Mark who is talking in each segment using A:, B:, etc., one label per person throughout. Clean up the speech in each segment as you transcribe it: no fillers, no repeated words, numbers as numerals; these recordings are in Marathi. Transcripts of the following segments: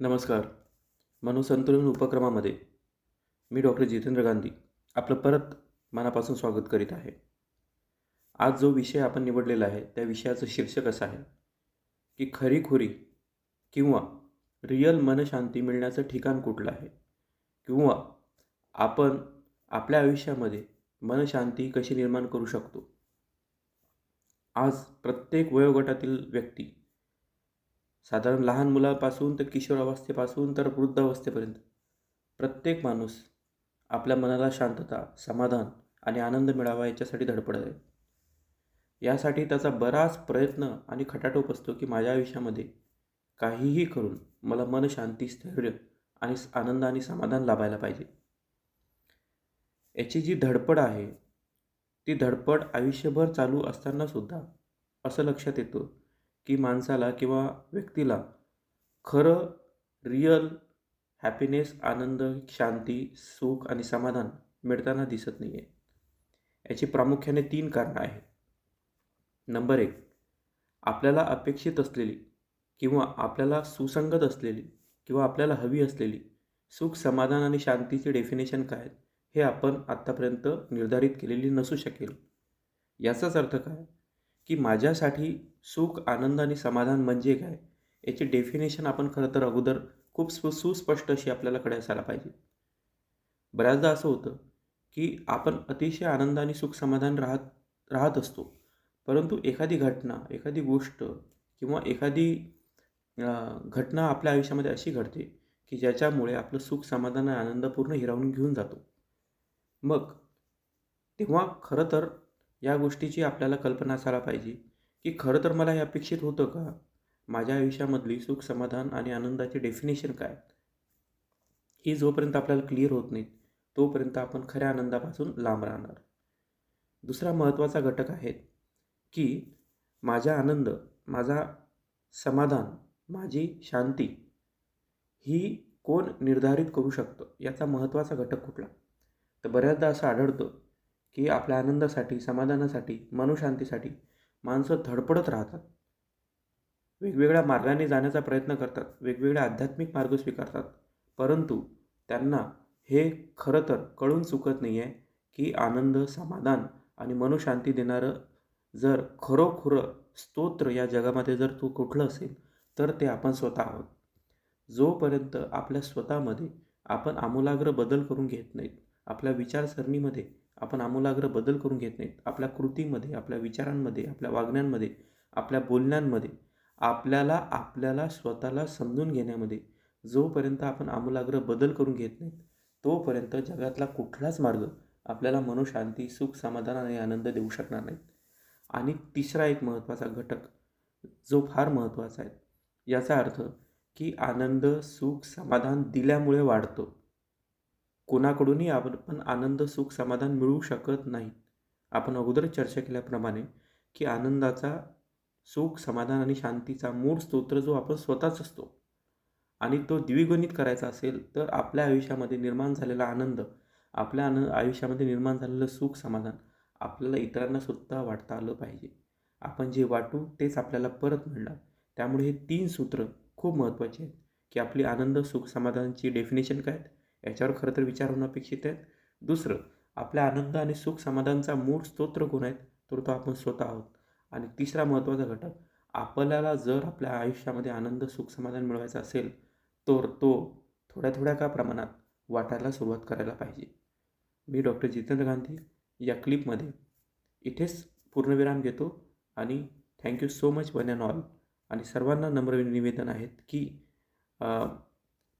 A: नमस्कार. मनोसंतुलन उपक्रमामध्ये मी डॉक्टर जितेंद्र गांधी आपलं परत मनापासून स्वागत करीत आहे. आज जो विषय आपण निवडलेला आहे त्या विषयाचं शीर्षक असं आहे की खरीखुरी किंवा रिअल मनशांती मिळण्याचं ठिकाण कुठलं आहे, किंवा आपण आपल्या आयुष्यामध्ये मनशांती कशी निर्माण करू शकतो. आज प्रत्येक वयोगटातील व्यक्ती, साधारण लहान मुलापासून तर किशोरावस्थेपासून तर वृद्धावस्थेपर्यंत, प्रत्येक माणूस आपल्या मनाला शांतता, समाधान आणि आनंद मिळावा याच्यासाठी धडपडत आहे. यासाठी त्याचा बराच प्रयत्न आणि खटाटोप असतो की माझ्या आयुष्यामध्ये काहीही करून मला मनशांती, स्थैर्य आणि आनंद आणि समाधान लाभायला पाहिजे. याची जी धडपड आहे ती धडपड आयुष्यभर चालू असतानासुद्धा असं लक्षात येतं की माणसाला किंवा व्यक्तीला खरं रिअल हॅपीनेस, आनंद, शांती, सुख आणि समाधान मिळताना दिसत नाही आहे. याची प्रामुख्याने 3 कारणं आहेत. नंबर 1, आपल्याला अपेक्षित असलेली किंवा आपल्याला सुसंगत असलेली किंवा आपल्याला हवी असलेली सुख, समाधान आणि शांतीची डेफिनेशन काय आहे हे आपण आत्तापर्यंत निर्धारित केलेली नसू शकेल. याचाच अर्थ काय की माझ्यासाठी सुख, आनंद आणि समाधान म्हणजे काय याची डेफिनेशन आपण खरं तर अगोदर खूप सुस्पष्ट अशी आपल्याकडे असायला पाहिजे. बऱ्याचदा असं होतं की आपण अतिशय आनंद आणि सुख समाधान राहत असतो, परंतु एखादी घटना, एखादी गोष्ट किंवा एखादी घटना आपल्या आयुष्यामध्ये अशी घडते की ज्याच्यामुळे आपलं सुख, समाधान आणि आनंद पूर्ण हिरावून घेऊन जातो. मग तेव्हा खरं तर या गोष्टीची आपल्याला कल्पना असायला पाहिजे की खरं तर मला हे अपेक्षित होतं का? माझ्या आयुष्यामधली सुख, समाधान आणि आनंदाची डेफिनेशन काय? ही जोपर्यंत आपल्याला क्लिअर होत नाही तोपर्यंत आपण खऱ्या आनंदापासून लांब राहणार. दुसरा महत्त्वाचा घटक आहे की माझा आनंद, माझा समाधान, माझी शांती ही कोण निर्धारित करू शकतं, याचा महत्त्वाचा घटक कुठला? तर बऱ्याचदा असं आढळतं की आपल्या आनंदासाठी, समाधानासाठी, मनोशांतीसाठी माणसं धडपडत राहतात. वेगवेगळ्या मार्गाने जाण्याचा प्रयत्न करतात, वेगवेगळे आध्यात्मिक मार्ग स्वीकारतात, परंतु त्यांना हे खरं तर कळून चुकत नाही आहे की आनंद, समाधान आणि मनोशांती देणारं जर खरोखरं स्तोत्र या जगामध्ये जर तो कुठलं असेल तर ते आपण स्वतः आहोत. जोपर्यंत आपल्या स्वतःमध्ये आपण आमूलाग्र बदल करून घेत नाहीत, आपल्या विचारसरणीमध्ये आपण आमूलाग्र बदल करून घेत नाहीत, आपल्या कृतीमध्ये, आपल्या विचारांमध्ये, आपल्या वागण्यांमध्ये, आपल्या बोलण्यांमध्ये, आपल्याला स्वतःला समजून घेण्यामध्ये जोपर्यंत आपण आमूलाग्र बदल करून घेत नाहीत तोपर्यंत जगातला कुठलाच मार्ग आपल्याला मनोशांती, सुख, समाधान आणि आनंद देऊ शकणार नाहीत. आणि तिसरा एक महत्त्वाचा घटक जो फार महत्त्वाचा आहे, याचा अर्थ की आनंद, सुख, समाधान दिल्यामुळे वाढतो. कोणाकडूनही आपण आनंद, सुख, समाधान मिळवू शकत नाही. आपण अगोदरच चर्चा केल्याप्रमाणे की आनंदाचा, सुख, समाधान आणि शांतीचा मूळ स्तोत्र जो आपण स्वतःच असतो आणि तो द्विगुणित करायचा असेल तर आपल्या आयुष्यामध्ये निर्माण झालेला आनंद, आपल्या आयुष्यामध्ये निर्माण झालेलं सुख, समाधान आपल्याला इतरांना सुद्धा वाटता आलं पाहिजे. आपण जे वाटू तेच आपल्याला परत मिळणार. त्यामुळे हे 3 सूत्र खूप महत्त्वाची आहेत की आपली आनंद, सुख, समाधानाची डेफिनेशन काय आहेत याच्यावर खरं तर विचार होणं अपेक्षित आहे. दुसरं, आपल्या आनंद आणि सुख समाधानाचा मूळ स्तोत्र कोण आहेत तर तो आपण स्वतः आहोत. आणि तिसरा महत्त्वाचा घटक, आपल्याला जर आपल्या आयुष्यामध्ये आनंद, सुख, समाधान मिळवायचं असेल तर तो थोड्या थोड्या का प्रमाणात वाटायला सुरुवात करायला पाहिजे. मी डॉक्टर जितेंद्र गांधी या क्लिपमध्ये इथेच पूर्णविराम घेतो आणि thank you so much one and all. आणि सर्वांना नम्र निवेदन आहेत की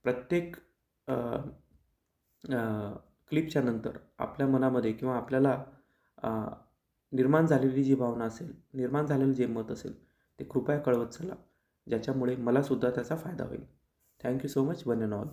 A: प्रत्येक क्लिपच्या नंतर आपल्या मनामध्ये किंवा आपल्याला निर्माण झालेली जी भावना असेल, निर्माण झालेलं जे मत असेल ते कृपया कळवत चला, ज्याच्यामुळे मलासुद्धा त्याचा फायदा होईल. Thank you so much one and all.